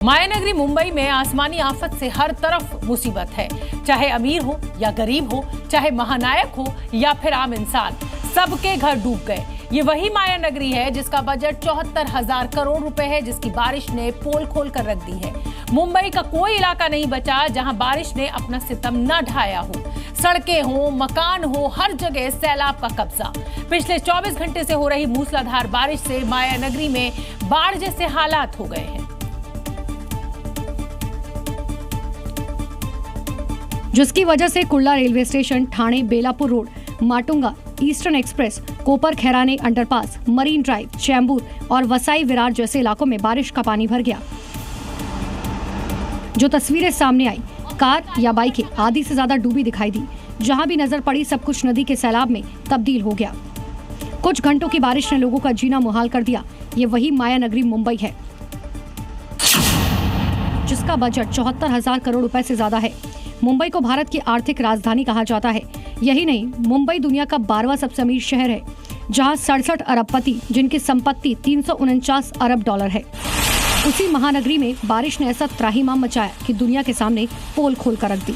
मायानगरी मुंबई में आसमानी आफत से हर तरफ मुसीबत है। चाहे अमीर हो या गरीब हो, चाहे महानायक हो या फिर आम इंसान, सबके घर डूब गए। ये वही मायानगरी है जिसका बजट 74,000 करोड़ रुपए है, जिसकी बारिश ने पोल खोल कर रख दी है। मुंबई का कोई इलाका नहीं बचा जहां बारिश ने अपना सितम न ढाया हो। सड़कें हो, मकान हो, हर जगह सैलाब का कब्जा। पिछले 24 घंटे से हो रही मूसलाधार बारिश से मायानगरी में बाढ़ जैसे हालात हो गए हैं, जिसकी वजह से Kurla railway station, Thane Belapur road, Matunga, Eastern Express, Kopar Khairane underpass, Marine Drive, Chembur और वसाई विरार जैसे इलाकों में बारिश का पानी भर गया। जो तस्वीरें सामने आई, कार या बाइकें आधी से ज्यादा डूबी दिखाई दी। जहां भी नजर पड़ी सब कुछ नदी के सैलाब में तब्दील हो गया। कुछ घंटों की बारिश ने लोगों का जीना मुहाल कर दिया। ये वही मायानगरी मुंबई है जिसका बजट 74,000 करोड़ रुपए से ज्यादा है। मुंबई को भारत की आर्थिक राजधानी कहा जाता है। यही नहीं, मुंबई दुनिया का 12वां सबसे अमीर शहर है, जहां 67 अरबपति जिनकी संपत्ति 349 अरब डॉलर है। उसी महानगरी में बारिश ने ऐसा त्राहिमाम मचाया कि दुनिया के सामने पोल खोल कर रख दी।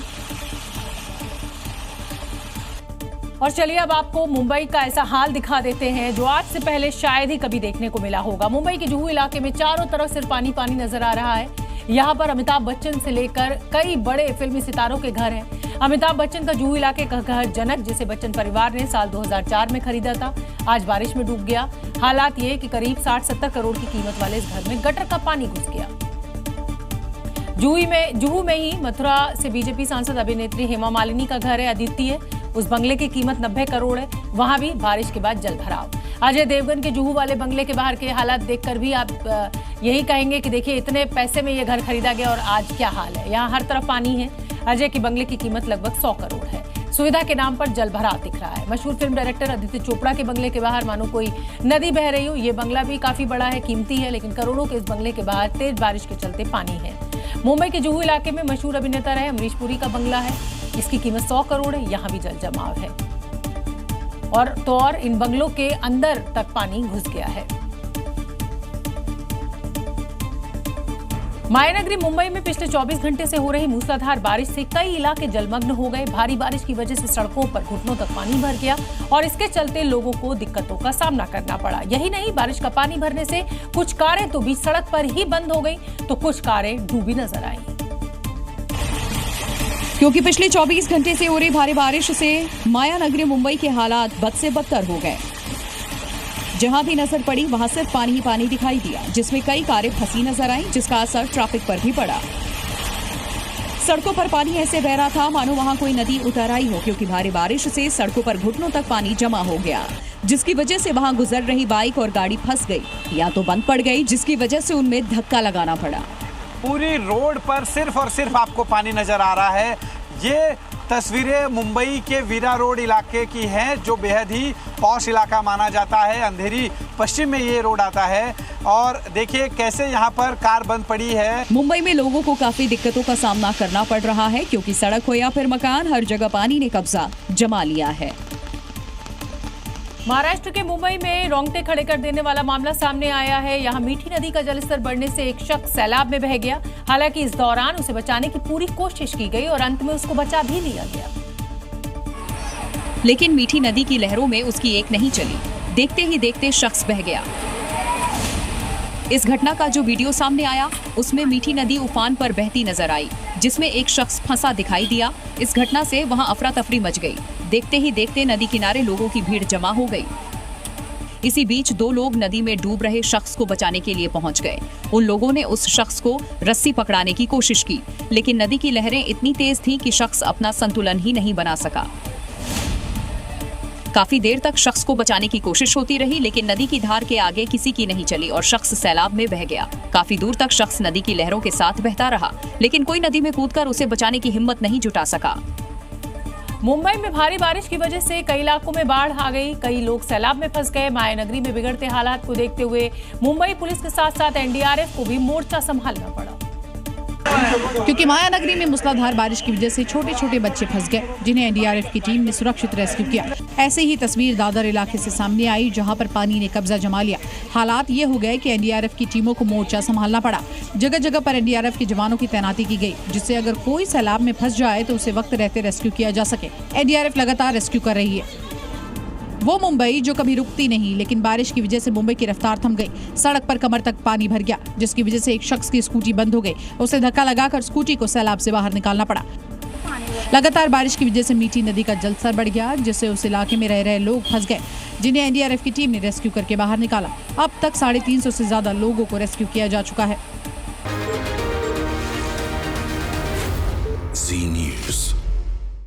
और चलिए अब आपको मुंबई का ऐसा हाल दिखा देते हैं जो आज से पहले शायद ही कभी देखने को मिला होगा। मुंबई के जुहू इलाके में चारों तरफ सिर्फ पानी पानी नजर आ रहा है। यहाँ पर अमिताभ बच्चन से लेकर कई बड़े फिल्मी सितारों के घर हैं। अमिताभ बच्चन का जुहू इलाके का घर जनक, जिसे बच्चन परिवार ने साल 2004 में खरीदा था, आज बारिश में डूब गया। हालात ये कि करीब 60-70 करोड़ की कीमत वाले इस घर में गटर का पानी घुस गया। जुहू में ही मथुरा से बीजेपी सांसद अभिनेत्री हेमा मालिनी का घर है, अदिति। उस बंगले की कीमत 90 करोड़ है। वहां भी बारिश के बाद जल भराव। अजय देवगन के जुहू वाले बंगले के बाहर के हालात देखकर भी आप यही कहेंगे कि देखिए इतने पैसे में ये घर खरीदा गया और आज क्या हाल है। यहाँ हर तरफ पानी है। अजय के बंगले की कीमत लगभग 100 करोड़ है। सुविधा के नाम पर जल भराव दिख रहा है। मशहूर फिल्म डायरेक्टर आदित्य चोपड़ा के बंगले के बाहर मानो कोई नदी बह रही हो। ये बंगला भी काफी बड़ा है, कीमती है, लेकिन करोड़ों के इस बंगले के बाहर तेज बारिश के चलते पानी है। मुंबई के जुहू इलाके में मशहूर अभिनेता रहे अमरीश पुरी का बंगला है, इसकी कीमत 100 करोड़ है। यहाँ भी जल जमाव है और इन बंगलों के अंदर तक पानी घुस गया है। मायानगरी मुंबई में पिछले 24 घंटे से हो रही मूसलाधार बारिश से कई इलाके जलमग्न हो गए। भारी बारिश की वजह से सड़कों पर घुटनों तक पानी भर गया और इसके चलते लोगों को दिक्कतों का सामना करना पड़ा। यही नहीं, बारिश का पानी भरने से कुछ कारें तो बीच सड़क पर ही बंद हो गई, तो कुछ कारें डूबी नजर आई। क्योंकि पिछले 24 घंटे से हो रही भारी बारिश से मायानगरी मुंबई के हालात बद से बदतर हो गए। जहां भी नजर पड़ी वहां सिर्फ पानी ही पानी दिखाई दिया, जिसमें कई कारें फंसी नजर आईं, जिसका असर ट्रैफिक पर भी पड़ा। सड़कों पर पानी ऐसे बह रहा था मानो वहां कोई नदी उतर आई हो, क्योंकि भारी बारिश से सड़कों पर घुटनों तक पानी जमा हो गया, जिसकी वजह से वहां गुजर रही बाइक और गाड़ी फंस गई या तो बंद पड़ गई, जिसकी वजह से उनमें धक्का लगाना पड़ा। पूरी रोड पर सिर्फ और सिर्फ आपको पानी नजर आ रहा है। ये तस्वीरें मुंबई के वीरा रोड इलाके की हैं, जो बेहद ही पॉश इलाका माना जाता है। अंधेरी पश्चिम में ये रोड आता है और देखिए कैसे यहाँ पर कार बंद पड़ी है। मुंबई में लोगों को काफी दिक्कतों का सामना करना पड़ रहा है, क्योंकि सड़क हो या फिर मकान, हर जगह पानी ने कब्जा जमा लिया है। महाराष्ट्र के मुंबई में रोंगटे खड़े कर देने वाला मामला सामने आया है। यहाँ मीठी नदी का जलस्तर बढ़ने से एक शख्स सैलाब में बह गया। हालांकि इस दौरान उसे बचाने की पूरी कोशिश की गई और अंत में उसको बचा भी लिया गया, लेकिन मीठी नदी की लहरों में उसकी एक नहीं चली। देखते ही देखते शख्स बह गया। इस घटना का जो वीडियो सामने आया उसमें मीठी नदी उफान पर बहती नजर आई, जिसमें एक शख्स फंसा दिखाई दिया। इस घटना से वहां अफरा तफरी मच गई। देखते ही देखते नदी किनारे लोगों की भीड़ जमा हो गई। इसी बीच 2 लोग नदी में डूब रहे शख्स को बचाने के लिए पहुंच गए। उन लोगों ने उस शख्स को रस्सी पकड़ाने की कोशिश की, लेकिन नदी की लहरें इतनी तेज थीं कि शख्स अपना संतुलन ही नहीं बना सका। काफी देर तक शख्स को बचाने की कोशिश होती रही, लेकिन नदी की धार के आगे किसी की नहीं चली और शख्स सैलाब में बह गया। काफी दूर तक शख्स नदी की लहरों के साथ बहता रहा, लेकिन कोई नदी में कूदकर उसे बचाने की हिम्मत नहीं जुटा सका। मुंबई में भारी बारिश की वजह से कई इलाकों में बाढ़ आ गई। कई लोग सैलाब में फंस गए। मायानगरी में बिगड़ते हालात को देखते हुए मुंबई पुलिस के साथ साथ एनडीआरएफ को भी मोर्चा संभालना पड़ा। क्योंकि मायानगरी में मूसलाधार बारिश की वजह से छोटे छोटे बच्चे फंस गए, जिन्हें एनडीआरएफ की टीम ने सुरक्षित रेस्क्यू किया। ऐसे ही तस्वीर दादर इलाके से सामने आई, जहां पर पानी ने कब्जा जमा लिया। हालात ये हो गए कि एनडीआरएफ की टीमों को मोर्चा संभालना पड़ा। जगह जगह पर एनडीआरएफ के जवानों की तैनाती की गई, जिससे अगर कोई सैलाब में फंस जाए तो उसे वक्त रहते रेस्क्यू किया जा सके। एनडीआरएफ लगातार रेस्क्यू कर रही है। वो मुंबई जो कभी रुकती नहीं, लेकिन बारिश की वजह से मुंबई की रफ्तार थम गई। सड़क पर कमर तक पानी भर गया, जिसकी वजह से एक शख्स की स्कूटी बंद हो गई। उसे धक्का लगाकर स्कूटी को सैलाब से बाहर निकालना पड़ा। लगातार बारिश की वजह से मीठी नदी का जलस्तर बढ़ गया, जिससे उस इलाके में रह रहे लोग फंस गए, जिन्हें एनडीआरएफ की टीम ने रेस्क्यू करके बाहर निकाला। अब तक 350 से ज्यादा लोगों को रेस्क्यू किया जा चुका है।